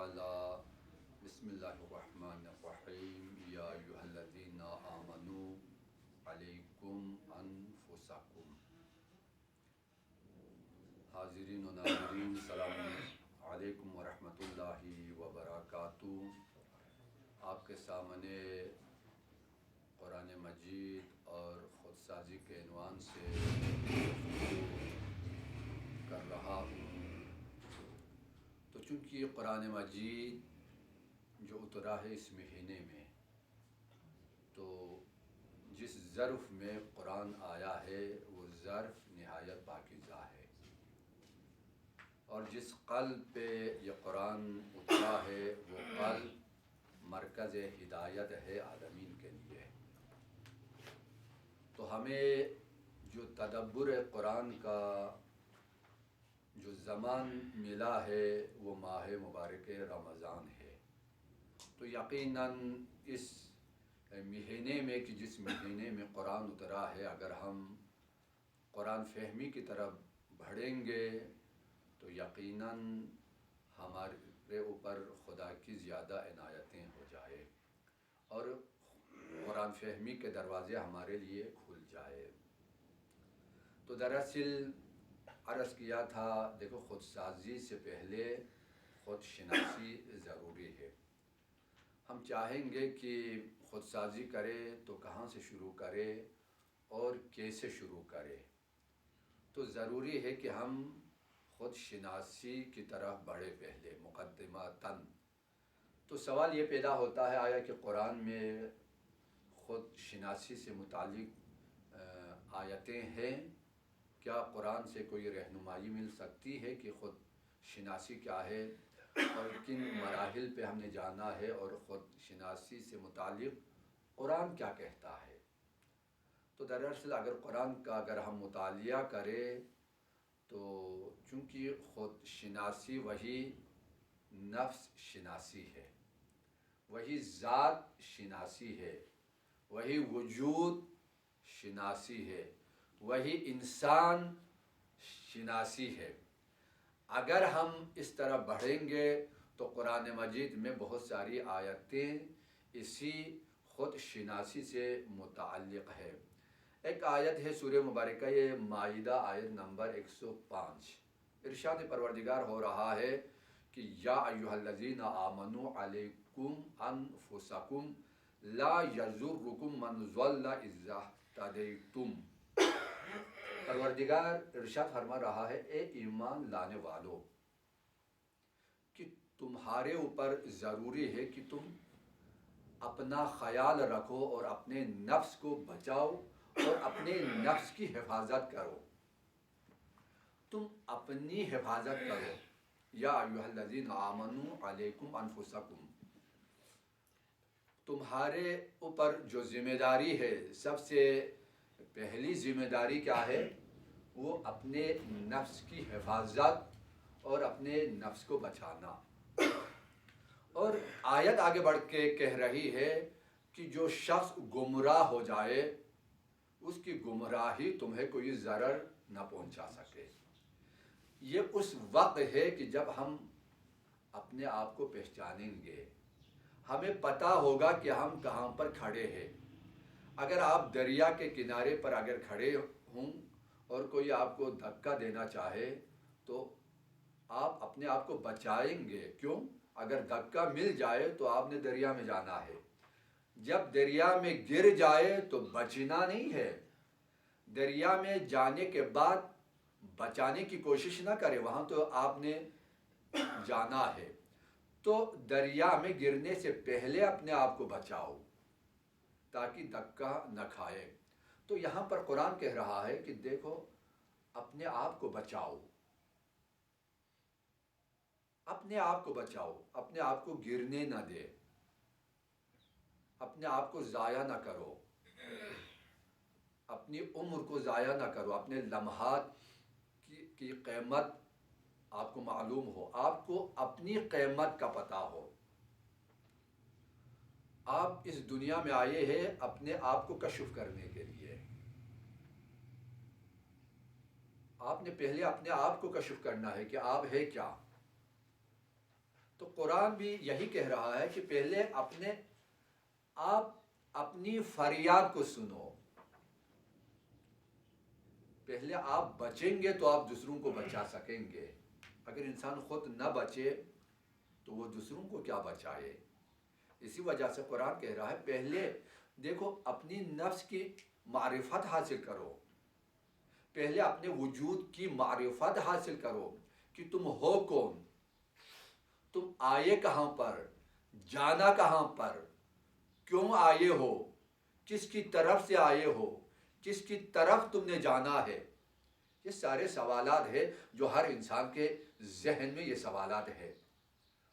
تعالی بسم اللہ الرحمن الرحیم یا ایھا الذین آمنوا علیکم انفسکم۔ حاضرین و ناظرین السلام علیکم ورحمۃ اللہ وبرکاتہ۔ آپ کے سامنے قرآن مجید اور خودسازی کے عنوان سے گفتگو کر رہا ہوں۔ تو چونکہ یہ قرآن مجید جو اترا ہے اس مہینے میں، تو جس ظرف میں قرآن آیا ہے وہ ظرف نہایت پاکیزہ ہے، اور جس قلب پہ یہ قرآن اترا ہے وہ قلب مرکز ہدایت ہے عالمین کے لیے۔ تو ہمیں جو تدبر قرآن کا جو زمان ملا ہے وہ ماہ مبارک رمضان ہے۔ تو یقیناً اس مہینے میں کہ جس مہینے میں قرآن اترا ہے، اگر ہم قرآن فہمی کی طرف بڑھیں گے تو یقیناً ہمارے اوپر خدا کی زیادہ عنایتیں ہو جائے اور قرآن فہمی کے دروازے ہمارے لیے کھل جائے۔ تو دراصل عرض کیا تھا، دیکھو خودسازی سے پہلے خود شناسی ضروری ہے۔ ہم چاہیں گے کہ خودسازی کرے تو کہاں سے شروع کرے اور کیسے شروع کرے؟ تو ضروری ہے کہ ہم خود شناسی کی طرف بڑھے پہلے مقدماتاً۔ تو سوال یہ پیدا ہوتا ہے، آیا کہ قرآن میں خود شناسی سے متعلق آیتیں ہیں؟ کیا قرآن سے کوئی رہنمائی مل سکتی ہے کہ خود شناسی کیا ہے اور کن مراحل پہ ہم نے جانا ہے، اور خود شناسی سے متعلق قرآن کیا کہتا ہے؟ تو دراصل اگر قرآن کا ہم مطالعہ کریں تو چونکہ خود شناسی وہی نفس شناسی ہے، وہی ذات شناسی ہے، وہی وجود شناسی ہے، وہی انسان شناسی ہے۔ اگر ہم اس طرح بڑھیں گے تو قرآن مجید میں بہت ساری آیتیں اسی خود شناسی سے متعلق ہے۔ ایک آیت ہے سورہ مبارکہ مائدہ آیت نمبر 105۔ ارشاد پروردگار ہو رہا ہے کہ یا ایھا الذین آمنوا علیکم انفسکم لا یضرکم من ضل اذا اہتدیتم۔ پروردگار ارشاد فرما رہا ہے، اے ایمان لانے والو، کہ تمہارے اوپر ضروری ہے کہ تم اپنا خیال رکھو اور اپنے نفس کو بچاؤ اور اپنے نفس کی حفاظت کرو۔ تم اپنی حفاظت کرو۔ یا ایھا الذین آمنوا علیکم انفسکم، تمہارے اوپر جو ذمہ داری ہے، سب سے پہلی ذمہ داری کیا ہے؟ وہ اپنے نفس کی حفاظت اور اپنے نفس کو بچانا۔ اور آیت آگے بڑھ کے کہہ رہی ہے کہ جو شخص گمراہ ہو جائے اس کی گمراہی تمہیں کوئی ضرر نہ پہنچا سکے۔ یہ اس وقت ہے کہ جب ہم اپنے آپ کو پہچانیں گے، ہمیں پتہ ہوگا کہ ہم کہاں پر کھڑے ہیں۔ اگر آپ دریا کے کنارے پر اگر کھڑے ہوں اور کوئی آپ کو دھکا دینا چاہے تو آپ اپنے آپ کو بچائیں گے، کیوں؟ اگر دھکا مل جائے تو آپ نے دریا میں جانا ہے، جب دریا میں گر جائے تو بچنا نہیں ہے۔ دریا میں جانے کے بعد بچانے کی کوشش نہ کرے، وہاں تو آپ نے جانا ہے۔ تو دریا میں گرنے سے پہلے اپنے آپ کو بچاؤ تاکہ دھکا نہ کھائے۔ تو یہاں پر قرآن کہہ رہا ہے کہ دیکھو اپنے آپ کو بچاؤ، اپنے آپ کو بچاؤ، اپنے آپ کو گرنے نہ دے، اپنے آپ کو ضائع نہ کرو، اپنی عمر کو ضائع نہ کرو، اپنے لمحات کی قیمت آپ کو معلوم ہو، آپ کو اپنی قیمت کا پتہ ہو۔ آپ اس دنیا میں آئے ہیں اپنے آپ کو کشف کرنے کے لیے۔ آپ نے پہلے اپنے آپ کو کشف کرنا ہے کہ آپ ہے کیا۔ تو قرآن بھی یہی کہہ رہا ہے کہ پہلے آپ اپنی فریاد کو سنو. پہلے آپ بچیں گے تو آپ دوسروں کو بچا سکیں گے. اگر انسان خود نہ بچے تو وہ دوسروں کو کیا بچائے. اسی وجہ سے قرآن کہہ رہا ہے پہلے دیکھو اپنی نفس کی معرفت حاصل کرو. پہلے اپنے وجود کی معرفت حاصل کرو کہ تم ہو کون، تم آئے کہاں پر، جانا کہاں پر، کیوں آئے ہو، کس کی طرف سے آئے ہو، کس کی طرف تم نے جانا ہے. یہ سارے سوالات ہیں جو ہر انسان کے ذہن میں یہ سوالات ہیں،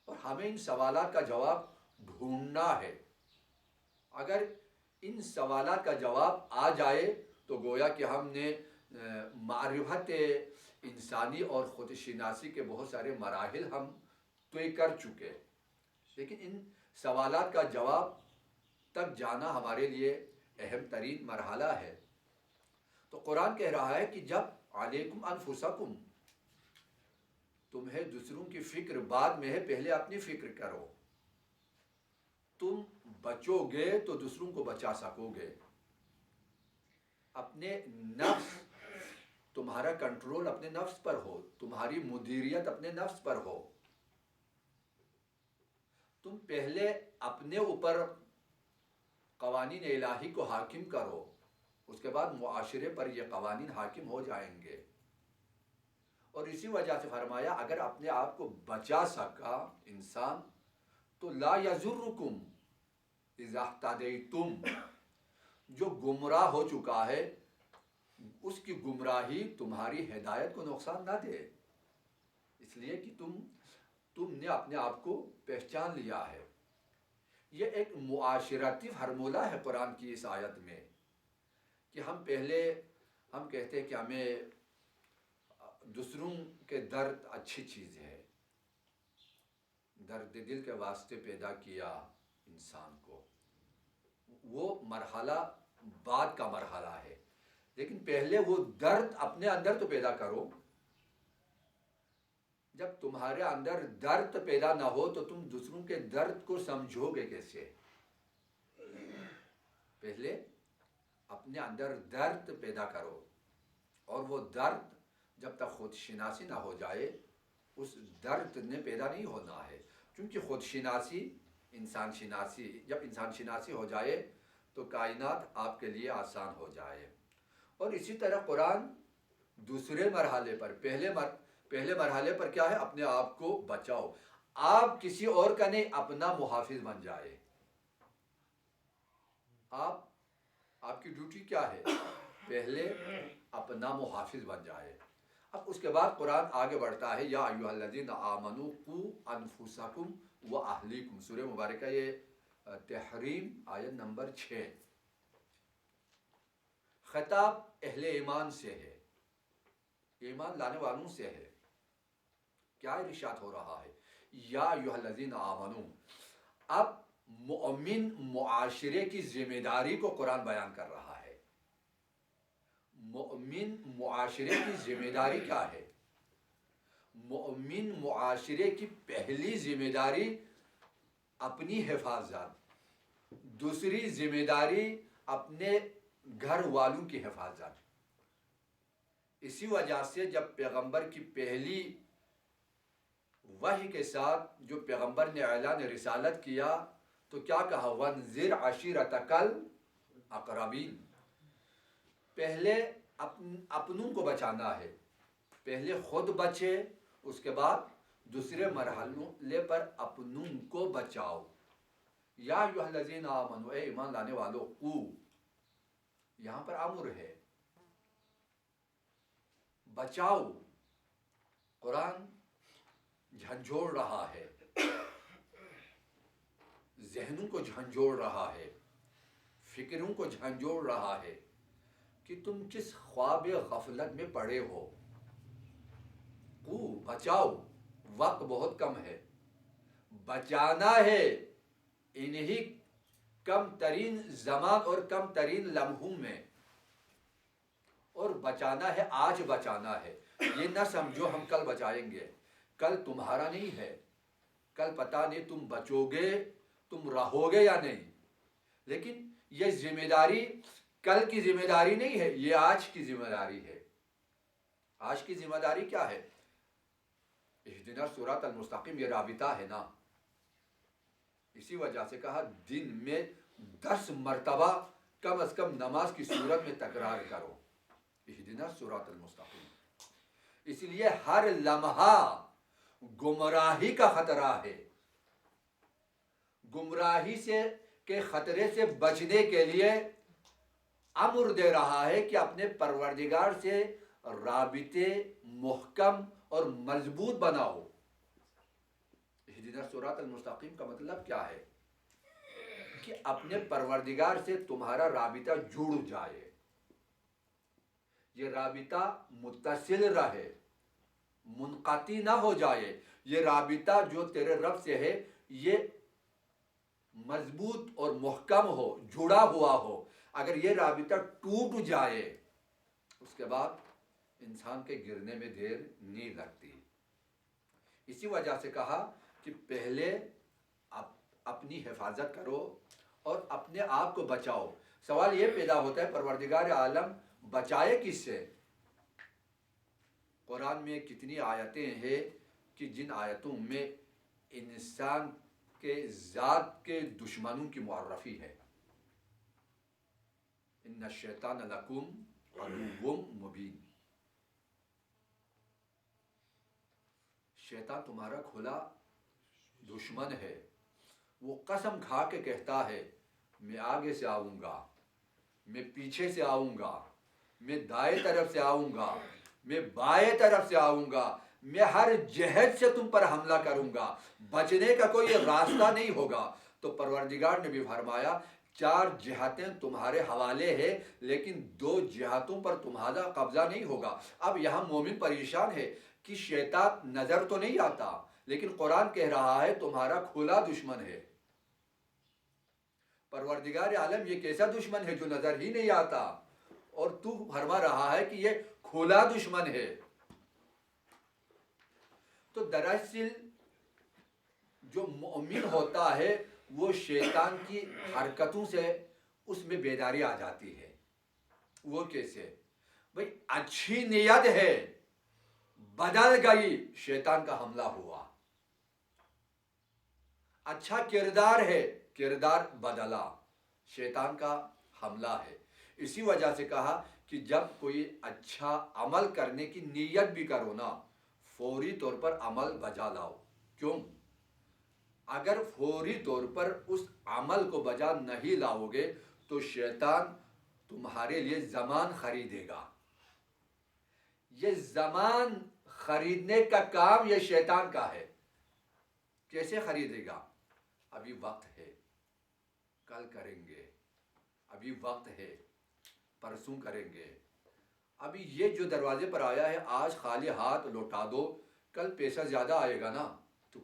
اور ہمیں ان سوالات کا جواب ڈھونڈنا ہے. اگر ان سوالات کا جواب آ جائے تو گویا کہ ہم نے معرفت انسانی اور خود شناسی کے بہت سارے مراحل ہم طے کر چکے. لیکن ان سوالات کا جواب تک جانا ہمارے لیے اہم ترین مرحلہ ہے. تو قرآن کہہ رہا ہے کہ جب علیکم انفسکم، تمہیں دوسروں کی فکر بعد میں ہے، پہلے اپنی فکر کرو. تم بچو گے تو دوسروں کو بچا سکو گے. اپنے نفس، تمہارا کنٹرول اپنے نفس پر ہو، تمہاری مدیریت اپنے نفس پر ہو. تم پہلے اپنے اوپر قوانین الہی کو حاکم کرو، اس کے بعد معاشرے پر یہ قوانین حاکم ہو جائیں گے. اور اسی وجہ سے فرمایا اگر اپنے آپ کو بچا سکا انسان تو لا یضرکم اذا اہتدیتم، جو گمراہ ہو چکا ہے اس کی گمراہی تمہاری ہدایت کو نقصان نہ دے. اس لیے کہ تم نے اپنے آپ کو پہچان لیا ہے. یہ ایک معاشرتی فارمولہ ہے قرآن کی اس آیت میں کہ ہم کہتے ہیں کہ ہمیں دوسروں کے درد اچھی چیز ہے، درد دل کے واسطے پیدا کیا انسان کو، وہ مرحلہ بعد کا مرحلہ ہے. لیکن پہلے وہ درد اپنے اندر تو پیدا کرو. جب تمہارے اندر درد پیدا نہ ہو تو تم دوسروں کے درد کو سمجھو گے کیسے. پہلے اپنے اندر درد پیدا کرو، اور وہ درد جب تک خود شناسی نہ ہو جائے اس درد نے پیدا نہیں ہونا ہے. کیونکہ خود شناسی جب انسان شناسی ہو جائے تو کائنات آپ کے لیے آسان ہو جائے. اور اسی طرح قرآن دوسرے مرحلے پر، پہلے مرحلے پر کیا ہے؟ اپنے آپ کو بچاؤ. آپ کسی اور کا نہیں، اپنا محافظ بن جائے. آپ کی ڈیوٹی کیا ہے؟ پہلے اپنا محافظ بن جائے. اب اس کے بعد قرآن آگے بڑھتا ہے یا ایھا الذین آمنوا قوا انفسکم واہلیکم. سورہ مبارکہ یہ تحریم آیت نمبر 6. خطاب اہل ایمان سے ہے، ایمان لانے والوں سے ہے. کیا ارشاد ہو رہا ہے؟ یا ایھا الذین آمنوا. اب مؤمن معاشرے کی ذمہ داری کو قرآن بیان کر رہا ہے. مؤمن معاشرے کی ذمہ داری کیا ہے؟ مؤمن معاشرے کی پہلی ذمہ داری اپنی حفاظت، دوسری ذمہ داری اپنے گھر والوں کی حفاظت. اسی وجہ سے جب پیغمبر کی پہلی وحی کے ساتھ جو پیغمبر نے اعلان رسالت کیا تو کیا کہا؟ وَانذِرْ عَشِيرَتَكَ الْأَقْرَبِينَ. پہلے اپنوں کو بچانا ہے. پہلے خود بچے، اس کے بعد دوسرے مرحلے پر اپنوں کو بچاؤ. یا ایھا الذین آمنوا، اے ایمان لانے والو، قو، یہاں پر امر ہے، بچاؤ. قرآن جھنجھوڑ رہا ہے، ذہنوں کو جھنجھوڑ رہا ہے، فکروں کو جھنجھوڑ رہا ہے کہ تم کس خواب غفلت میں پڑے ہو. قو، بچاؤ. وقت بہت کم ہے، بچانا ہے انہی کم ترین زمان اور کم ترین لمحوں میں. اور بچانا ہے، آج بچانا ہے. یہ نہ سمجھو ہم کل بچائیں گے. کل تمہارا نہیں ہے، کل پتہ نہیں تم بچو گے، تم رہو گے یا نہیں، لیکن یہ ذمہ داری کل کی ذمہ داری نہیں ہے، یہ آج کی ذمہ داری ہے۔ آج کی ذمہ داری کیا ہے؟ اہدنا الصراط المستقیم، یہ رابطہ ہے نا، اسی وجہ سے کہا دن میں 10 مرتبہ کم از کم نماز کی صورت میں تکرار کرو، اہدنا الصراط المستقیم۔ اس لیے ہر لمحہ گمراہی کا خطرہ ہے، گمراہی سے کے خطرے سے بچنے کے لیے امر دے رہا ہے کہ اپنے پروردگار سے رابطے محکم اور مضبوط بناؤ۔ اہدنا الصراط المستقیم کا مطلب کیا ہے؟ کہ اپنے پروردگار سے تمہارا رابطہ جڑ جائے، یہ رابطہ متصل رہے، منقطع نہ ہو جائے، یہ رابطہ جو تیرے رب سے ہے یہ مضبوط اور محکم ہو، جڑا ہوا ہو۔ اگر یہ رابطہ ٹوٹ جائے اس کے بعد انسان کے گرنے میں دیر نہیں لگتی۔ اسی وجہ سے کہا کہ پہلے اپنی حفاظت کرو اور اپنے آپ کو بچاؤ۔ سوال یہ پیدا ہوتا ہے پروردگار عالم بچائے کس سے؟ قرآن میں کتنی آیتیں ہیں کہ جن آیتوں میں انسان کے ذات کے دشمنوں کی معرفی ہے۔ ان الشیطان لکم عدو مبین، شیطان تمہارا کھلا دشمن ہے، وہ قسم کھا کے کہتا ہے میں آگے سے آؤں گا، میں پیچھے سے آؤں گا، میں دائیں طرف سے آؤں گا، میں بائیں طرف سے آؤں گا، میں ہر جہت سے تم پر حملہ کروں گا، بچنے کا کوئی راستہ نہیں ہوگا۔ تو پروردگار نے بھی فرمایا 4 جہتیں تمہارے حوالے ہیں لیکن 2 جہتوں پر تمہارا قبضہ نہیں ہوگا۔ اب یہاں مومن پریشان ہے کہ شیطان نظر تو نہیں آتا لیکن قرآن کہہ رہا ہے تمہارا کھلا دشمن ہے۔ پروردگار عالم یہ کیسا دشمن ہے جو نظر ہی نہیں آتا اور تو فرما رہا ہے کہ یہ کھلا دشمن ہے؟ تو دراصل جو مومن ہوتا ہے وہ شیطان کی حرکتوں سے اس میں بیداری آ جاتی ہے۔ وہ کیسے؟ بھئی اچھی نیت ہے، بدل گئی، شیطان کا حملہ ہوا۔ اچھا کردار ہے، کردار بدلا، شیطان کا حملہ ہے۔ اسی وجہ سے کہا کہ جب کوئی اچھا عمل کرنے کی نیت بھی کرو نا، فوری طور پر عمل بجا لاؤ۔ کیوں؟ اگر فوری طور پر اس عمل کو بجا نہیں لاؤ گے تو شیطان تمہارے لیے زمان خریدے گا۔ یہ زمان خریدنے کا کام یہ شیطان کا ہے۔ کیسے خریدے گا؟ ابھی وقت ہے، کل کریں گے، ابھی وقت ہے، پرسوں کریں گے، ابھی یہ جو دروازے پر آیا ہے آج خالی ہاتھ لوٹا دو، کل پیسہ زیادہ آئے گا نا تو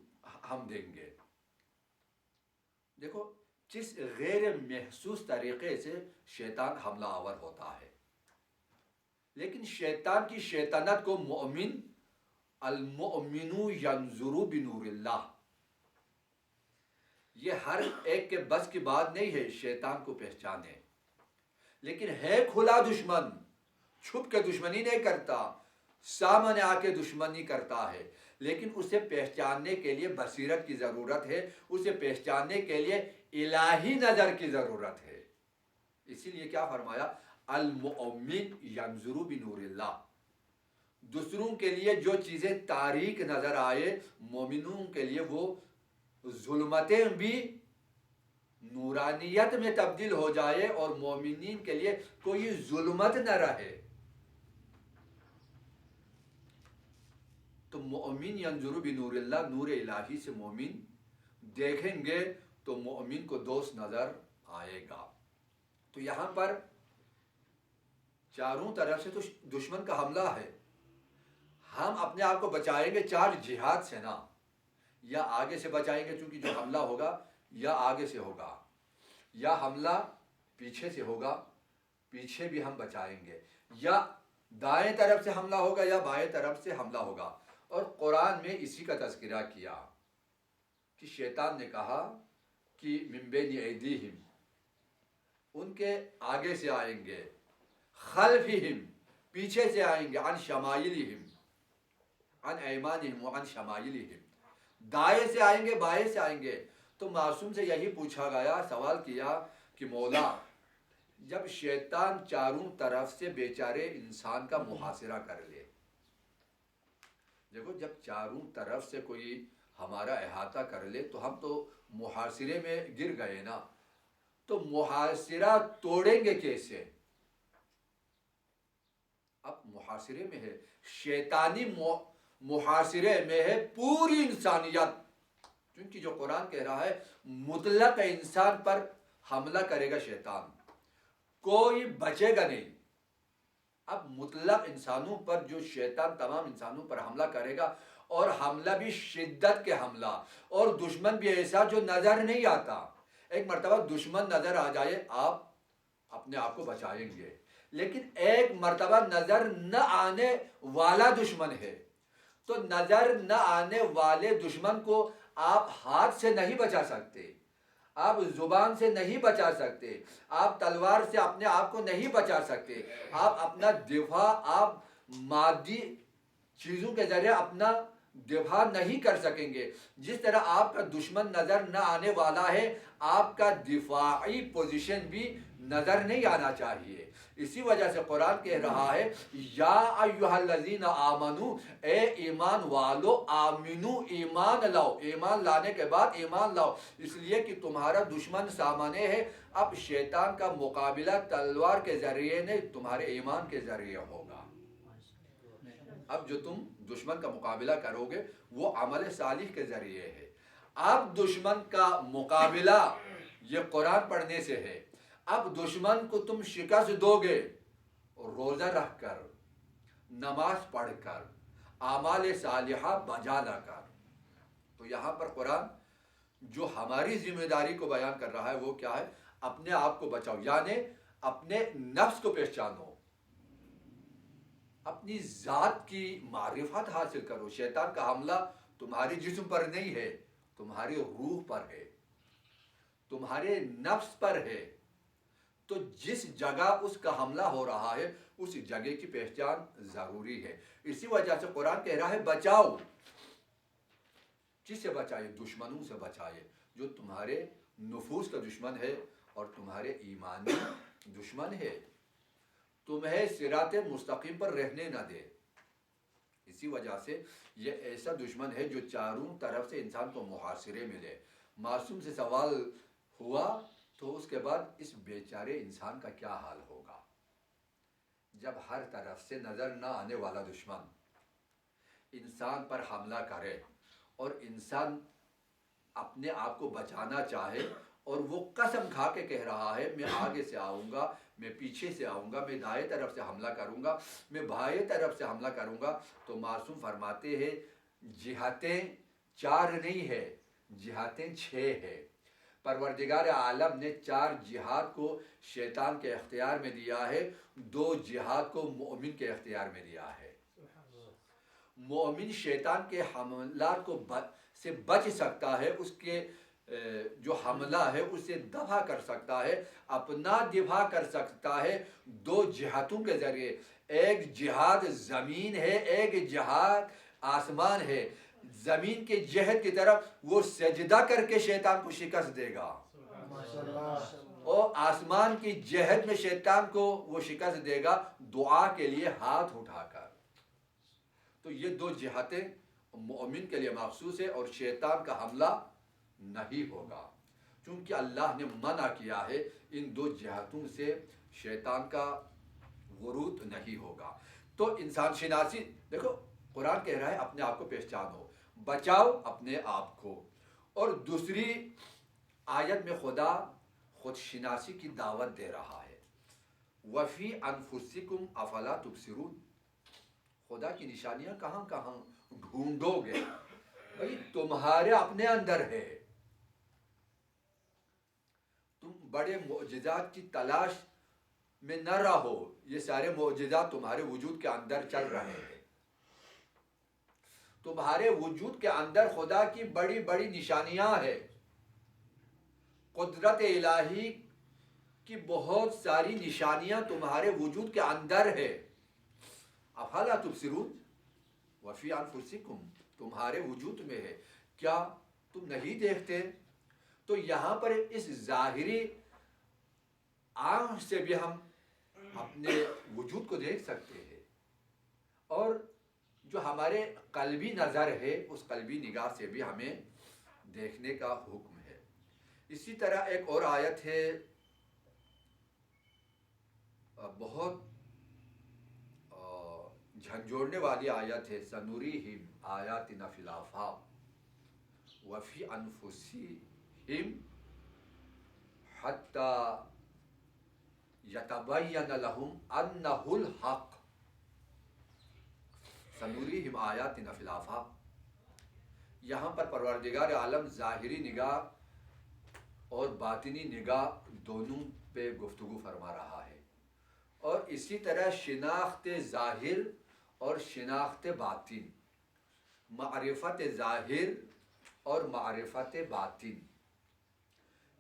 ہم دیں گے۔ دیکھو جس غیر محسوس طریقے سے شیطان حملہ آور ہوتا ہے، لیکن شیطان کی شیطنت کو مؤمن المؤمن ینظر بنور اللہ، یہ ہر ایک کے بس کی بات نہیں ہے شیطان کو پہچانے، لیکن ہے کھلا دشمن، چھپ کے دشمنی نہیں کرتا، سامنے آ کے دشمنی کرتا ہے، لیکن اسے پہچاننے کے لیے بصیرت کی ضرورت ہے، اسے پہچاننے کے لیے الہی نظر کی ضرورت ہے۔ اسی لیے کیا فرمایا؟ المؤمن ینظر بنور اللہ۔ دوسروں کے لیے جو چیزیں تاریک نظر آئے، مومنوں کے لیے وہ ظلمتیں بھی نورانیت میں تبدیل ہو جائے اور مومنین کے لیے کوئی ظلمت نہ رہے۔ تو مومن ینظر بنور اللہ، نور الہی سے مومن دیکھیں گے تو مومن کو دوست نظر آئے گا۔ تو یہاں پر چاروں طرف سے تو دشمن کا حملہ ہے، ہم اپنے آپ کو بچائیں گے 4 جہاد سے نا، یا آگے سے بچائیں گے چونکہ جو حملہ ہوگا یا آگے سے ہوگا، یا حملہ پیچھے سے ہوگا، پیچھے بھی ہم بچائیں گے، یا دائیں طرف سے حملہ ہوگا یا بائیں طرف سے حملہ ہوگا۔ اور قرآن میں اسی کا تذکرہ کیا کہ شیطان نے کہا کہ من بین ایدیہم، ان کے آگے سے آئیں گے، خلفہم، پیچھے سے آئیں گے، عن شمائلہم، عن ایمانہم وعن شمائلہم، دائیں سے آئیں گے، بائیں سے آئیں گے۔ تو معصوم سے یہی پوچھا گیا، سوال کیا کہ مولا جب شیطان چاروں طرف سے بیچارے انسان کا محاصرہ کر لے، دیکھو جب چاروں طرف سے کوئی ہمارا احاطہ کر لے تو ہم تو محاصرے میں گر گئے نا، تو محاصرہ توڑیں گے کیسے؟ اب محاصرے میں ہے، شیطانی محاصرے میں ہے پوری انسانیت، کیونکہ جو قرآن کہہ رہا ہے مطلق انسان پر حملہ کرے گا شیطان، کوئی بچے گا نہیں۔ اب مطلق انسانوں پر جو شیطان تمام انسانوں پر حملہ کرے گا، اور حملہ بھی شدت کے حملہ، اور دشمن بھی ایسا جو نظر نہیں آتا۔ ایک مرتبہ دشمن نظر آ جائے آپ اپنے آپ کو بچائیں گے، لیکن ایک مرتبہ نظر نہ آنے والا دشمن ہے، تو نظر نہ آنے والے دشمن کو آپ ہاتھ سے نہیں بچا سکتے، آپ زبان سے نہیں بچا سکتے، آپ تلوار سے اپنے آپ کو نہیں بچا سکتے، آپ اپنا دفاع آپ مادی چیزوں کے ذریعے اپنا دفاع نہیں کر سکیں گے۔ جس طرح آپ کا دشمن نظر نہ آنے والا ہے، آپ کا دفاعی پوزیشن بھی نظر نہیں آنا چاہیے۔ اسی وجہ سے قرآن کہہ رہا ہے یا ایھا الذین آمنو، اے ایمان والو، آمنو، ایمان لاؤ، ایمان لانے کے بعد ایمان لاؤ، اس لیے کہ تمہارا دشمن سامنے ہے۔ اب شیطان کا مقابلہ تلوار کے ذریعے نہیں، تمہارے ایمان کے ذریعے ہوگا۔ اب جو تم دشمن کا مقابلہ کرو گے وہ عمل صالح کے ذریعے ہے۔ اب دشمن کا مقابلہ یہ قرآن پڑھنے سے ہے۔ اب دشمن کو تم شکست دو گے روزہ رکھ کر، نماز پڑھ کر، اعمال صالحہ بجا لا کر۔ تو یہاں پر قرآن جو ہماری ذمہ داری کو بیان کر رہا ہے وہ کیا ہے؟ اپنے آپ کو بچاؤ، یعنی اپنے نفس کو پہچانو، اپنی ذات کی معرفت حاصل کرو۔ شیطان کا حملہ تمہاری جسم پر نہیں ہے، تمہاری روح پر ہے، تمہارے نفس پر ہے۔ تو جس جگہ اس کا حملہ ہو رہا ہے اس جگہ کی پہچان ضروری ہے۔ اسی وجہ سے قرآن کہہ رہا ہے بچاؤ۔ کس سے بچائے؟ دشمنوں سے بچائے، جو تمہارے نفوس کا دشمن ہے اور تمہارے ایمانی دشمن ہے، تمہیں صراط مستقیم پر رہنے نہ دے۔ اسی وجہ سے یہ ایسا دشمن ہے جو چاروں طرف سے انسان کو محاصرے میں لے۔ معصوم سے سوال ہوا تو اس کے بعد اس بیچارے انسان کا کیا حال ہوگا جب ہر طرف سے نظر نہ آنے والا دشمن انسان پر حملہ کرے اور انسان اپنے آپ کو بچانا چاہے اور وہ قسم کھا کے کہہ رہا ہے میں آگے سے آؤں گا، میں پیچھے سے آؤں گا، میں دائیں طرف سے حملہ کروں گا، میں بائیں طرف سے حملہ کروں گا۔ تو معصوم فرماتے ہیں جہتیں 4 نہیں ہے، جہتیں 6 ہے۔ پروردگار عالم نے 4 جہاد کو شیطان کے اختیار میں دیا ہے، 2 جہاد کو مومن کے اختیار میں دیا ہے۔ مومن شیطان کے حملات کو سے بچ سکتا ہے، اس کے جو حملہ ہے اسے دفع کر سکتا ہے، اپنا دفاع کر سکتا ہے 2 جہتوں کے ذریعے۔ ایک جہاد زمین ہے، ایک جہاد آسمان ہے۔ زمین کے جہت کی طرف وہ سجدہ کر کے شیطان کو شکست دے گا، اور آسمان کی جہت میں شیطان کو وہ شکست دے گا دعا کے لیے ہاتھ اٹھا کر۔ تو یہ 2 جہتیں مومن کے لیے مخصوص ہے، اور شیطان کا حملہ نہیں ہوگا، چونکہ اللہ نے منع کیا ہے ان 2 جہتوں سے شیطان کا ورود نہیں ہوگا۔ تو انسان شناسی دیکھو قرآن کہہ رہا ہے اپنے آپ کو پہچانو، بچاؤ اپنے آپ کو۔ اور دوسری آیت میں خدا خود شناسی کی دعوت دے رہا ہے، وَفِي أَنفُسِكُمْ أَفَلَا تُبْصِرُونَ۔ خدا کی نشانیاں کہاں کہاں ڈھونڈو گے؟ بھائی تمہارے اپنے اندر ہے، تم بڑے معجزات کی تلاش میں نہ رہو، یہ سارے معجزات تمہارے وجود کے اندر چل رہے ہیں۔ تمہارے وجود کے اندر خدا کی بڑی بڑی نشانیاں ہیں، قدرت الہی کی بہت ساری نشانیاں تمہارے وجود کے اندر ہے۔ افلا تبصرون وفی انفسکم، تمہارے وجود میں ہے، کیا تم نہیں دیکھتے؟ تو یہاں پر اس ظاہری آنکھ سے بھی ہم اپنے وجود کو دیکھ سکتے ہیں، اور جو ہمارے قلبی نظر ہے اس قلبی نگاہ سے بھی ہمیں دیکھنے کا حکم ہے۔ اسی طرح ایک اور آیت ہے، بہت جھنجھوڑنے والی آیت ہے، سنوریہم آیاتنا فی الآفاق وفی انفسہم حتی یتبین لہم انہ الحق، سنوریہم آیاتنا فی الآفاق۔ یہاں پر پروردگار عالم ظاہری نگاہ اور باطنی نگاہ دونوں پہ گفتگو فرما رہا ہے، اور اسی طرح شناخت ظاہر اور شناخت باطن، معرفت ظاہر اور معرفت باطن،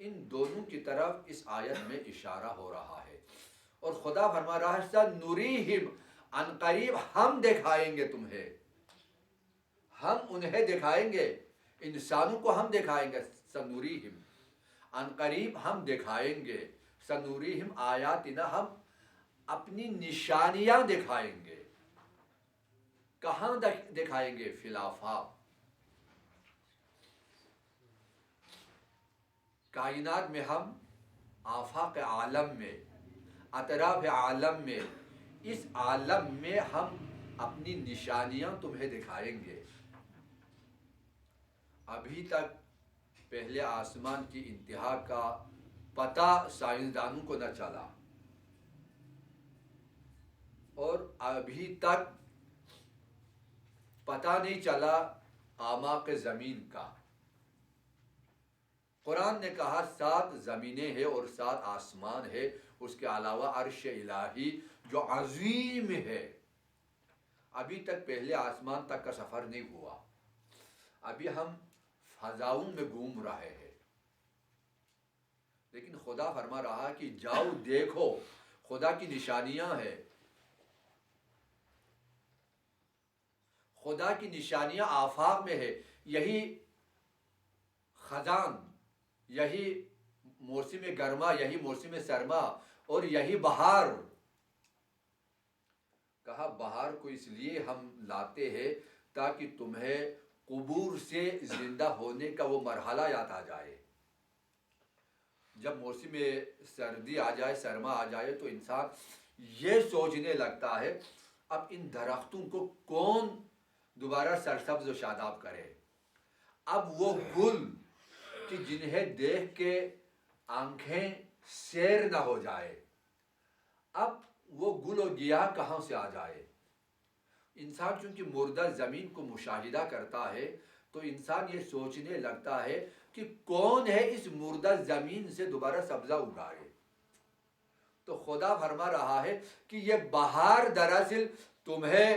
ان دونوں کی طرف اس آیت میں اشارہ ہو رہا ہے۔ اور خدا فرما رہا ہے سنوریہم، ان قریب ہم دکھائیں گے تمہیں، ہم انہیں دکھائیں گے، انسانوں کو ہم دکھائیں گے، سنوریہم ان قریب ہم دکھائیں گے، سنوریہم آیاتنا، ہم اپنی نشانیاں دکھائیں گے۔ کہاں دکھائیں گے؟ فی الآفاق، کائنات میں، ہم آفاق عالم میں، اطراف عالم میں، اس عالم میں ہم اپنی نشانیاں تمہیں دکھائیں گے۔ ابھی تک پہلے آسمان کی انتہا کا پتہ سائنسدانوں کو نہ چلا، اور ابھی تک پتہ نہیں چلا اعماق زمین کا۔ قرآن نے کہا 7 زمینیں ہیں اور 7 آسمان ہے، اس کے علاوہ عرش الہی جو عظیم ہے۔ ابھی تک پہلے آسمان تک کا سفر نہیں ہوا، ابھی ہم فضاؤں میں گھوم رہے ہیں، لیکن خدا فرما رہا کہ جاؤ دیکھو، خدا کی نشانیاں ہیں، خدا کی نشانیاں آفاق میں ہے۔ یہی خزان، یہی موسم گرما، یہی موسم سرما، اور یہی بہار۔ کہا بہار کو اس لیے ہم لاتے ہیں تاکہ تمہیں قبور سے زندہ ہونے کا وہ مرحلہ یاد آ جائے۔ جب موسم سردی آ جائے، سرما آ جائے، تو انسان یہ سوچنے لگتا ہے اب ان درختوں کو کون دوبارہ سرسبز و شاداب کرے، اب وہ گل کہ جنہیں دیکھ کے آنکھیں سیر نہ ہو جائے، اب وہ گل و گیاہ کہاں سے آ جائے۔ انسان چونکہ مردہ زمین کو مشاہدہ کرتا ہے تو انسان یہ سوچنے لگتا ہے کہ کون ہے اس مردہ زمین سے دوبارہ سبزہ اگائے۔ تو خدا فرما رہا ہے کہ یہ بہار دراصل تمہیں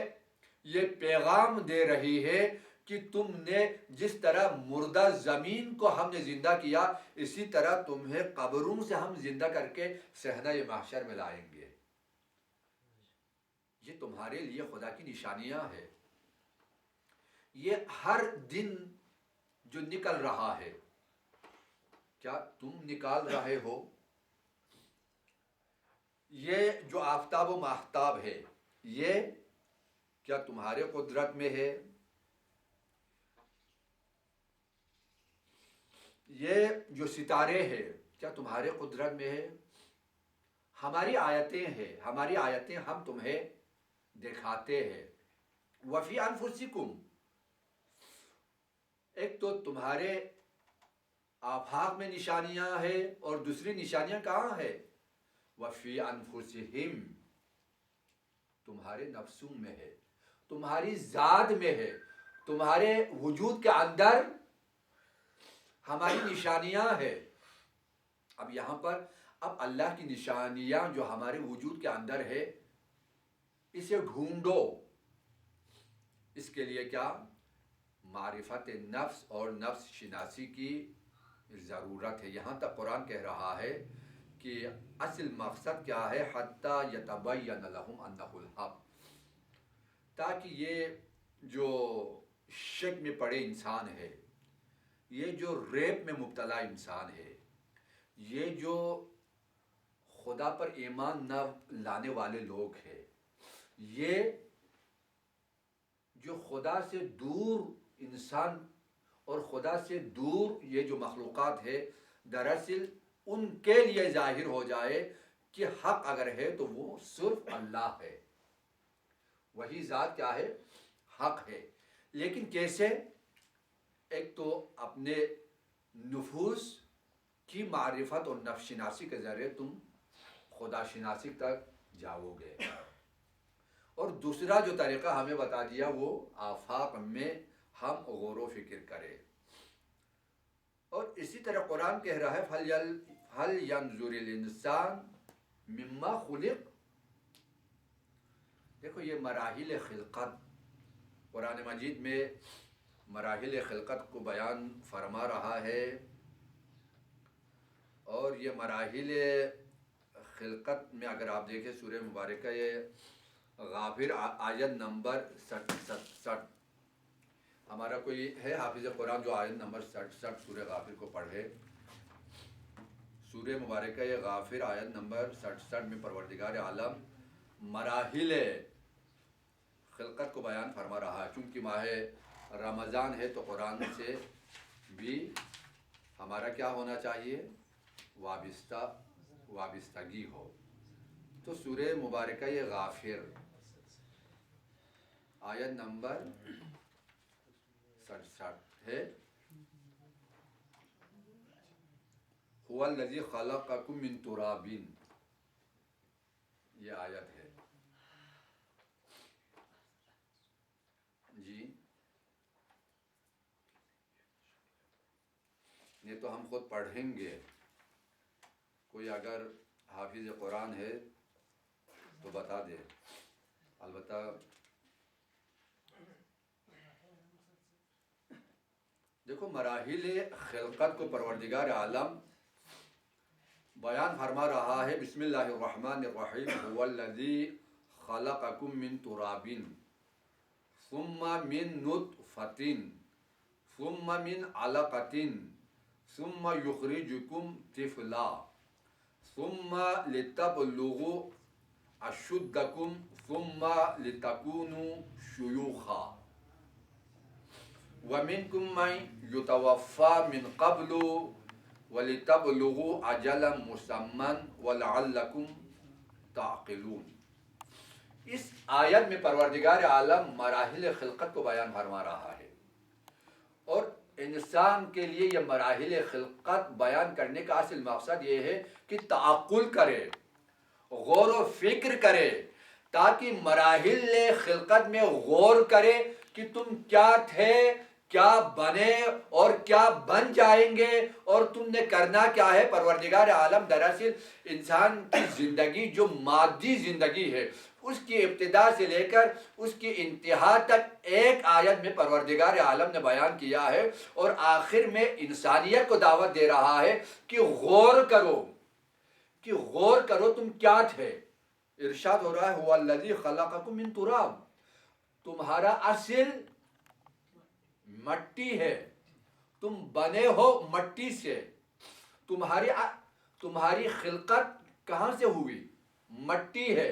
یہ پیغام دے رہی ہے کہ تم نے جس طرح مردہ زمین کو ہم نے زندہ کیا، اسی طرح تمہیں قبروں سے ہم زندہ کر کے صحنہ محشر میں لائیں گے۔ یہ تمہارے لیے خدا کی نشانیاں ہیں۔ یہ ہر دن جو نکل رہا ہے، کیا تم نکال رہے ہو؟ یہ جو آفتاب و ماہتاب ہے، یہ کیا تمہارے قدرت میں ہے؟ یہ جو ستارے ہیں کیا تمہارے قدرت میں ہے؟ ہماری آیتیں ہیں، ہماری آیتیں ہم تمہیں دکھاتے ہیں۔ وفی انفسکم، ایک تو تمہارے آفاق میں نشانیاں ہیں، اور دوسری نشانیاں کہاں ہیں؟ وفی انفسہم، تمہارے نفسوں میں ہے، تمہاری ذات میں ہے، تمہارے وجود کے اندر ہماری نشانیاں ہیں۔ اب یہاں پر اب اللہ کی نشانیاں جو ہمارے وجود کے اندر ہے، اسے ڈھونڈو۔ اس کے لیے کیا؟ معرفت نفس اور نفس شناسی کی ضرورت ہے. یہاں تک قرآن کہہ رہا ہے کہ اصل مقصد کیا ہے، حتیٰ یتبین لہم انہ الحق، تاکہ یہ جو شک میں پڑے انسان ہے، یہ جو ریپ میں مبتلا انسان ہے، یہ جو خدا پر ایمان نہ لانے والے لوگ ہیں، یہ جو خدا سے دور انسان اور خدا سے دور یہ جو مخلوقات ہے، دراصل ان کے لیے ظاہر ہو جائے کہ حق اگر ہے تو وہ صرف اللہ ہے، وہی ذات کیا ہے، حق ہے. لیکن کیسے؟ ایک تو اپنے نفوس کی معرفت اور نفس شناسی کے ذریعے تم خدا شناسی تک جاؤ گے، اور دوسرا جو طریقہ ہمیں بتا دیا وہ آفاق میں ہم غور و فکر کریں. اور اسی طرح قرآن کہہ رہا ہے هل ينظر الانسان مما خلق. دیکھو یہ مراحل خلقت، قرآن مجید میں مراحل خلقت کو بیان فرما رہا ہے، اور یہ مراحل خلقت میں اگر آپ دیکھیں سورہ مبارکہ غافر آیت نمبر 67، ہمارا کوئی ہے حافظ قرآن جو آیت نمبر 67 سورہ غافر کو پڑھے؟ سورہ مبارکہ غافر آیت نمبر 67 میں پروردگار عالم مراحل خلقت کو بیان فرما رہا ہے. چونکہ ماہ رمضان ہے تو قرآن سے بھی ہمارا کیا ہونا چاہیے، وابستگی ہو. تو سورہ مبارکہ غافر آیت نمبر 67 ہے، هو الذی خلقکم من تراب، یہ آیت ہے جی. یہ تو ہم خود پڑھیں گے، کوئی اگر حافظ قرآن ہے تو بتا دے. البتہ دیکھو مراحل خلقت کو پروردگار عالم بیان فرما رہا ہے. بسم اللہ الرحمن الرحیم، هو الذی خلقکم من تراب ثم من نطفۃ ثم من علقۃ ثم یخرجکم طفلا ثم لتبلغوا اشدکم ثم لتکونوا شیوخا ومنکم من یتوفی من قبل وَلِتَبْلُغُوا أَجَلًا مُّسَمًّى وَلَعَلَّكُمْ تَعْقِلُونَ. اس آیت میں پروردگار عالم مراحل خلقت کو بیان فرما رہا ہے، اور انسان کے لیے یہ مراحل خلقت بیان کرنے کا اصل مقصد یہ ہے کہ تعقل کرے، غور و فکر کرے، تاکہ مراحل خلقت میں غور کرے کہ تم کیا تھے، کیا بنے اور کیا بن جائیں گے، اور تم نے کرنا کیا ہے. پروردگار عالم دراصل انسان کی زندگی جو مادی زندگی ہے اس کی ابتدا سے لے کر اس کی انتہا تک ایک آیت میں پروردگار عالم نے بیان کیا ہے، اور آخر میں انسانیت کو دعوت دے رہا ہے کہ غور کرو تم کیا تھے. ارشاد ہو رہا ہے هو الذی خلقکم من تراب، تمہارا اصل مٹی ہے، تم بنے ہو مٹی سے. تمہاری خلقت کہاں سے ہوئی؟ مٹی ہے،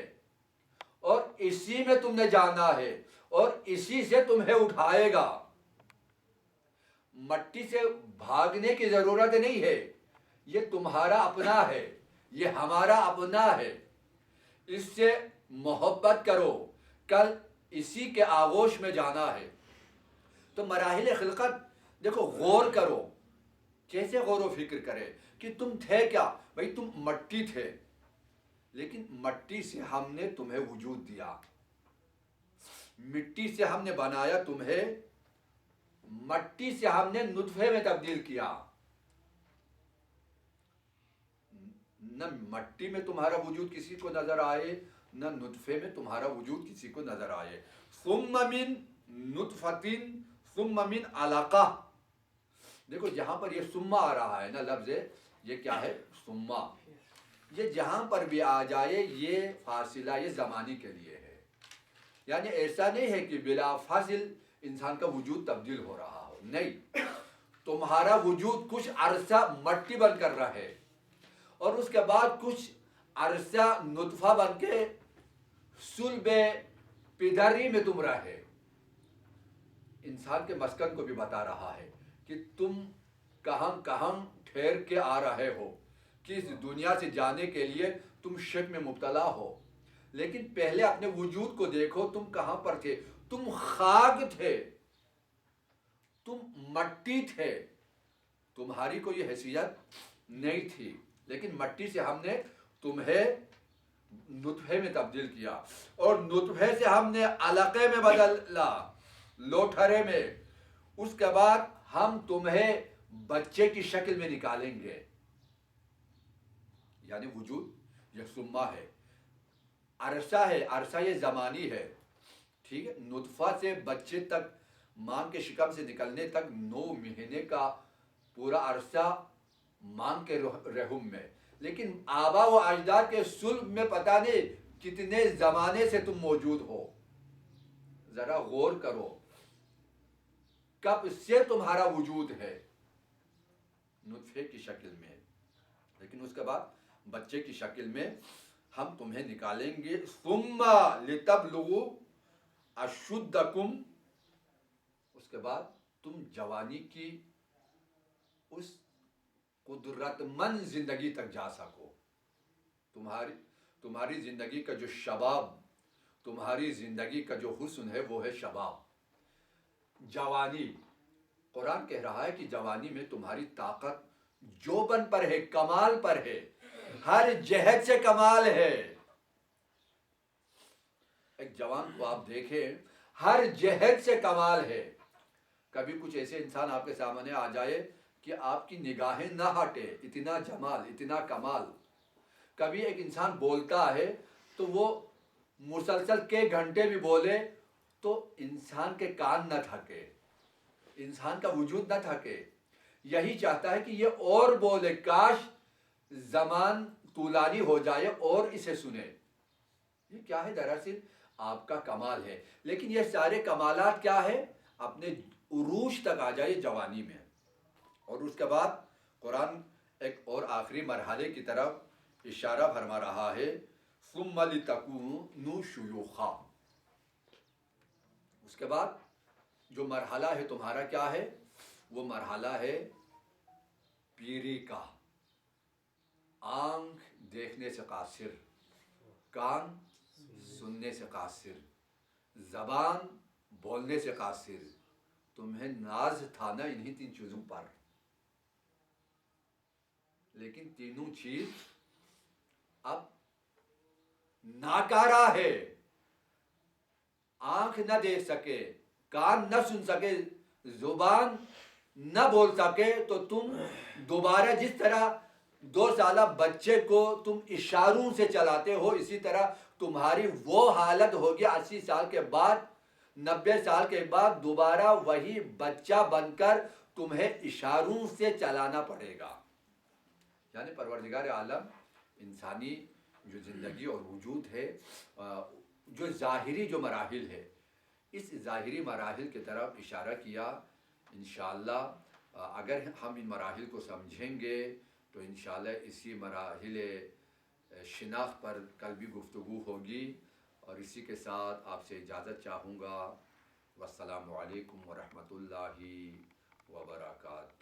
اور اسی میں تم نے جانا ہے اور اسی سے تمہیں اٹھائے گا. مٹی سے بھاگنے کی ضرورت نہیں ہے، یہ تمہارا اپنا ہے، یہ ہمارا اپنا ہے. اس سے محبت کرو، کل اسی کے آغوش میں جانا ہے. تو مراحل خلقت دیکھو، غور کرو. کیسے غور و فکر کرے کہ تم تھے کیا؟ بھائی تم مٹی تھے، لیکن مٹی سے ہم نے تمہیں وجود دیا، مٹی سے ہم نے بنایا تمہیں، مٹی سے ہم نے نطفے میں تبدیل کیا. نہ مٹی میں تمہارا وجود کسی کو نظر آئے، نہ نطفے میں تمہارا وجود کسی کو نظر آئے. ثم من نطفۃ ثم من علقہ. دیکھو جہاں پر یہ سما آ رہا ہے نا لفظ، یہ کیا ہے؟ سما. یہ جہاں پر بھی آ جائے یہ فاصلہ یہ زمانی کے لیے ہے. یعنی ایسا نہیں ہے کہ بلا فاصل انسان کا وجود تبدیل ہو رہا ہو، نہیں. تمہارا وجود کچھ عرصہ مٹی بن کر رہے اور اس کے بعد کچھ عرصہ نطفہ بن کے صلب پدری میں تم رہے. انسان کے مسکن کو بھی بتا رہا ہے کہ تم کہاں کہاں ٹھہر کے آ رہے ہو، کہ اس دنیا سے جانے کے لیے تم شک میں مبتلا ہو. لیکن پہلے اپنے وجود کو دیکھو، تم کہاں پر تھے؟ تم خاک تھے، تم مٹی تھے، تمہاری کوئی حیثیت نہیں تھی. لیکن مٹی سے ہم نے تمہیں نطفے میں تبدیل کیا اور نطفے سے ہم نے علقے میں بدلا، لوٹھرے میں. اس کے بعد ہم تمہیں بچے کی شکل میں نکالیں گے. یعنی وجود یہ سما ہے، عرصہ ہے، عرصہ یہ زمانی ہے. ٹھیک ہے. نطفہ سے بچے تک، ماں کے شکم سے نکلنے تک 9 مہینے کا پورا عرصہ ماں کے رحم میں. لیکن آبا و اجداد کے صلب میں پتہ نہیں کتنے زمانے سے تم موجود ہو. ذرا غور کرو، کب سے تمہارا وجود ہے؟ نطفے کی شکل میں. لیکن اس کے بعد بچے کی شکل میں ہم تمہیں نکالیں گے. ثم لتبلغوا اشدکم. اس کے بعد تم جوانی کی اس قدرت مند زندگی تک جا سکو. تمہاری زندگی کا جو شباب، تمہاری زندگی کا جو حسن ہے وہ ہے شباب، جوانی. قرآن کہہ رہا ہے کہ جوانی میں تمہاری طاقت جوبن پر ہے، کمال پر ہے، ہر جہت سے کمال ہے. ایک جوان کو آپ دیکھیں، ہر جہت سے کمال ہے. کبھی کچھ ایسے انسان آپ کے سامنے آ جائے کہ آپ کی نگاہیں نہ ہٹے، اتنا جمال، اتنا کمال. کبھی ایک انسان بولتا ہے تو وہ مسلسل کے گھنٹے بھی بولے تو انسان کے کان نہ تھکے، انسان کا وجود نہ تھکے. یہی چاہتا ہے کہ یہ اور بولے، کاش زمان طولانی ہو جائے اور اسے سنے. یہ کیا ہے؟ دراصل آپ کا کمال ہے. لیکن یہ سارے کمالات کیا ہے؟ اپنے عروج تک آ جائے جوانی میں. اور اس کے بعد قرآن ایک اور آخری مرحلے کی طرف اشارہ فرما رہا ہے. ثم لتکونوا شیوخا. اس کے بعد جو مرحلہ ہے تمہارا کیا ہے؟ وہ مرحلہ ہے پیری کا. آنکھ دیکھنے سے قاصر، کان سننے سے قاصر، زبان بولنے سے قاصر. تمہیں ناز تھا نا انہی 3 چیزوں پر، لیکن تینوں چیز اب ناکارہ ہے. آنکھ نہ دیکھ سکے، کان نہ سن سکے، زبان نہ بول سکے تو تم دوبارہ جس طرح 2 سالہ بچے کو تم اشاروں سے چلاتے ہو، اسی طرح تمہاری وہ حالت ہوگی 80 سال کے بعد، 90 سال کے بعد دوبارہ وہی بچہ بن کر تمہیں اشاروں سے چلانا پڑے گا. یعنی پروردگار عالم انسانی جو زندگی اور وجود ہے، جو ظاہری جو مراحل ہے، اس ظاہری مراحل کی طرف اشارہ کیا. انشاءاللہ اگر ہم ان مراحل کو سمجھیں گے تو انشاءاللہ اسی مراحل شناخت پر کل بھی گفتگو ہوگی. اور اسی کے ساتھ آپ سے اجازت چاہوں گا. والسلام علیکم ورحمۃ اللہ وبرکاتہ.